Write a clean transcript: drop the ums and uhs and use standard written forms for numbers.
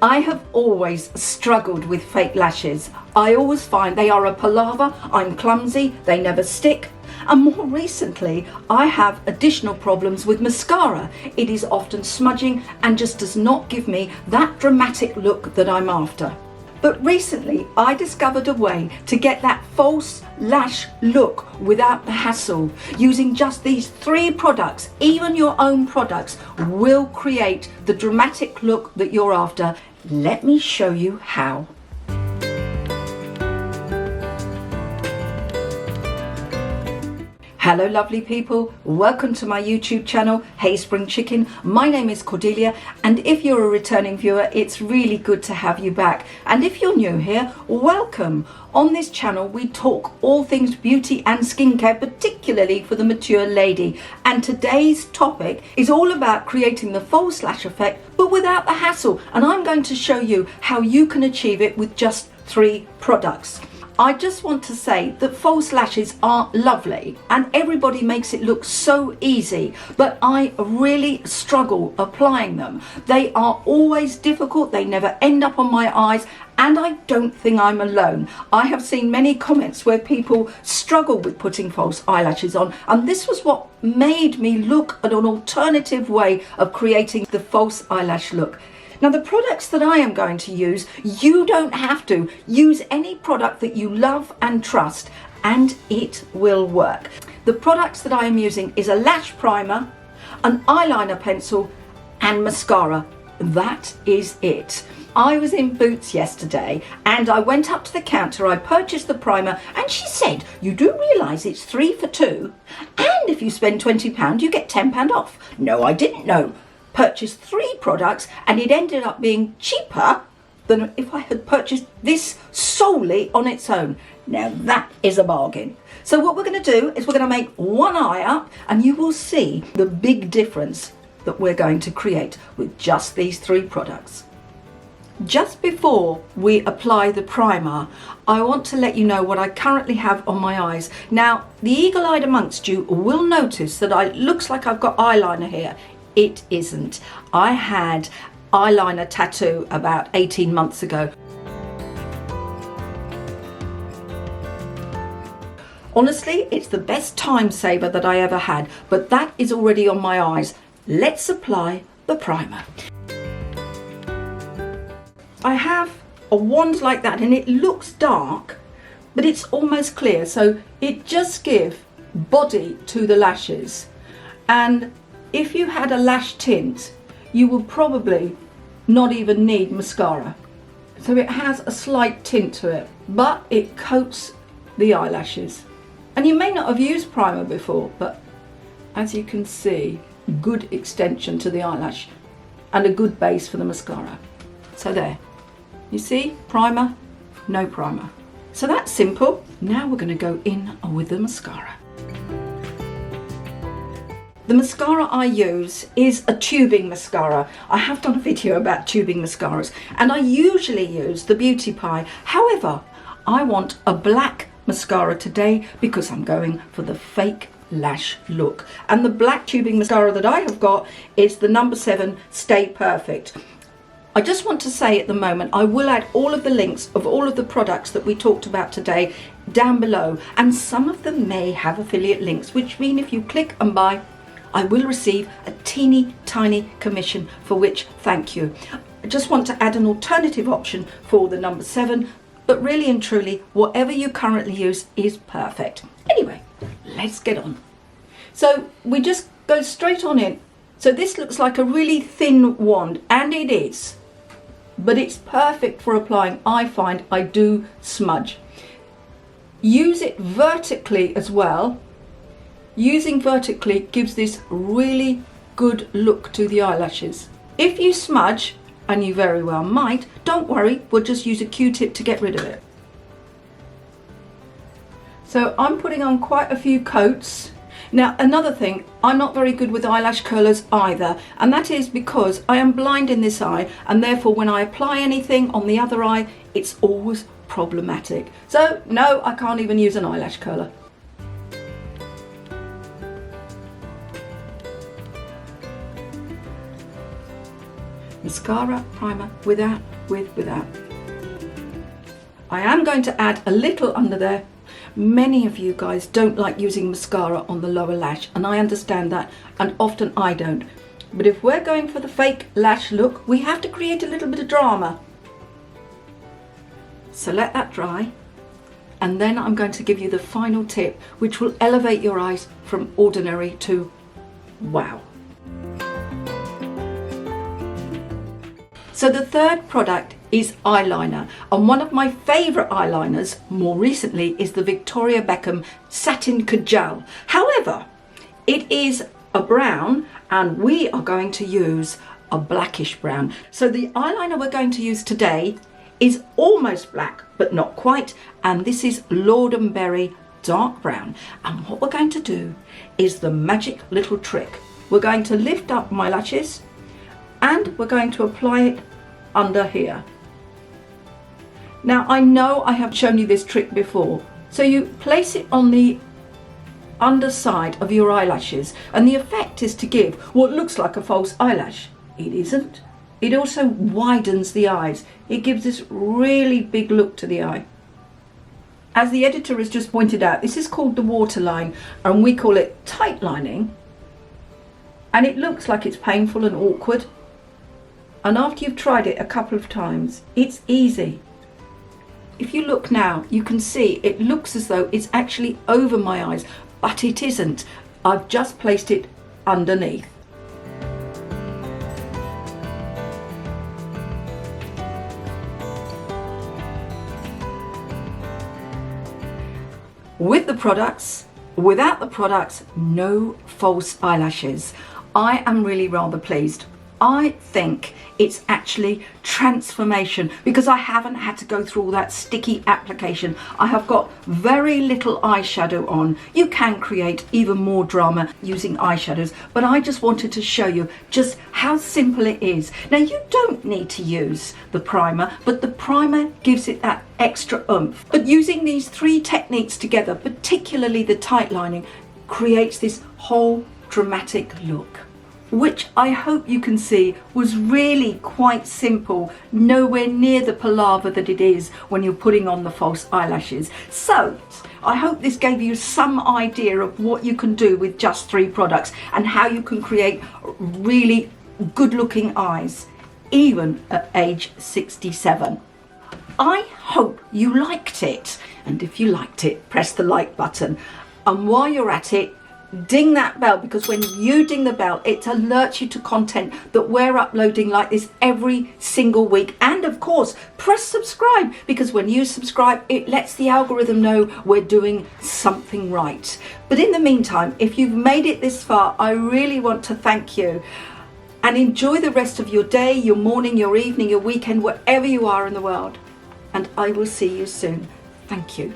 I have always struggled with fake lashes. I always find they are a palaver, I'm clumsy, they never stick. And more recently, I have additional problems with mascara. It is often smudging and just does not give me that dramatic look that I'm after. But recently, I discovered a way to get that false lash look without the hassle. Using just these 3 products, even your own products, will create the dramatic look that you're after. Let me show you how. Hello lovely people, welcome to my YouTube channel, Hey Spring Chicken. My name is Cordelia, and if you're a returning viewer, it's really good to have you back. And if you're new here, welcome. On this channel we talk all things beauty and skincare, particularly for the mature lady. And today's topic is all about creating the false lash effect, but without the hassle. And I'm going to show you how you can achieve it with just 3 products. I just want to say that false lashes are lovely and everybody makes it look so easy, but I really struggle applying them. They are always difficult, they never end up on my eyes, and I don't think I'm alone. I have seen many comments where people struggle with putting false eyelashes on, and this was what made me look at an alternative way of creating the false eyelash look. Now the products that I am going to use, you don't have to. Use any product that you love and trust and it will work. The products that I am using is a lash primer, an eyeliner pencil and mascara. That is it. I was in Boots yesterday and I went up to the counter, I purchased the primer and she said, you do realise it's 3 for 2 and if you spend £20 you get £10 off. No, I didn't know. Purchased 3 products and it ended up being cheaper than if I had purchased this solely on its own. Now that is a bargain. So what we're going to do is we're going to make one eye up and you will see the big difference that we're going to create with just these 3 products. Just before we apply the primer, I want to let you know what I currently have on my eyes. Now, the eagle-eyed amongst you will notice that it looks like I've got eyeliner here. It isn't. I had eyeliner tattoo about 18 months ago. Honestly, it's the best time saver that I ever had, but that is already on my eyes. Let's apply the primer. I have a wand like that and it looks dark, but it's almost clear, so it just gives body to the lashes. And if you had a lash tint, you will probably not even need mascara. So it has a slight tint to it, but it coats the eyelashes. And you may not have used primer before, but as you can see, good extension to the eyelash and a good base for the mascara. So there, you see, primer, no primer. So that's simple. Now we're going to go in with the mascara. The mascara I use is a tubing mascara. I have done a video about tubing mascaras and I usually use the Beauty Pie. However, I want a black mascara today because I'm going for the fake lash look. And the black tubing mascara that I have got is the number 7 Stay Perfect. I just want to say at the moment, I will add all of the links of all of the products that we talked about today down below. And some of them may have affiliate links, which mean if you click and buy, I will receive a teeny tiny commission, for which thank you. I just want to add an alternative option for the number 7, but really and truly, whatever you currently use is perfect. Anyway, let's get on. So we just go straight on in. So this looks like a really thin wand, and it is, but it's perfect for applying. I find I do smudge. Use it vertically as well. Using vertically gives this really good look to the eyelashes. If you smudge, and you very well might, don't worry, we'll just use a Q-tip to get rid of it. So I'm putting on quite a few coats. Now another thing, I'm not very good with eyelash curlers either, and that is because I am blind in this eye, and therefore when I apply anything on the other eye, it's always problematic. So no, I can't even use an eyelash curler. mascara, primer, without. I am going to add a little under there. Many of you guys don't like using mascara on the lower lash, and I understand that, and often I don't. But if we're going for the fake lash look, we have to create a little bit of drama. So let that dry, and then I'm going to give you the final tip, which will elevate your eyes from ordinary to wow. So the third product is eyeliner, and one of my favourite eyeliners more recently is the Victoria Beckham Satin Kajal. However, it is a brown and we are going to use a blackish brown. So the eyeliner we're going to use today is almost black but not quite, and this is Lord & Berry dark brown. And what we're going to do is the magic little trick. We're going to lift up my lashes and we're going to apply it under here. Now I know I have shown you this trick before. So you place it on the underside of your eyelashes, and the effect is to give what looks like a false eyelash. It isn't. It also widens the eyes. It gives this really big look to the eye. As the editor has just pointed out, this is called the waterline, and we call it tight lining. And it looks like it's painful and awkward. And after you've tried it a couple of times, it's easy. If you look now, you can see it looks as though it's actually over my eyes, but it isn't. I've just placed it underneath. With the products, without the products, no false eyelashes. I am really rather pleased. I think it's actually transformation, because I haven't had to go through all that sticky application. I have got very little eyeshadow on. You can create even more drama using eyeshadows, but I just wanted to show you just how simple it is. Now you don't need to use the primer, but the primer gives it that extra oomph. But using these three techniques together, particularly the tight lining, creates this whole dramatic look, which I hope you can see was really quite simple, nowhere near the palaver that it is when you're putting on the false eyelashes. So I hope this gave you some idea of what you can do with just 3 products and how you can create really good looking eyes, even at age 67. I hope you liked it, and if you liked it, press the like button, and while you're at it, ding that bell, because when you ding the bell, it alerts you to content that we're uploading like this every single week. And of course, press subscribe, because when you subscribe, it lets the algorithm know we're doing something right. But in the meantime, if you've made it this far, I really want to thank you, and enjoy the rest of your day, your morning, your evening, your weekend, wherever you are in the world. And I will see you soon. Thank you.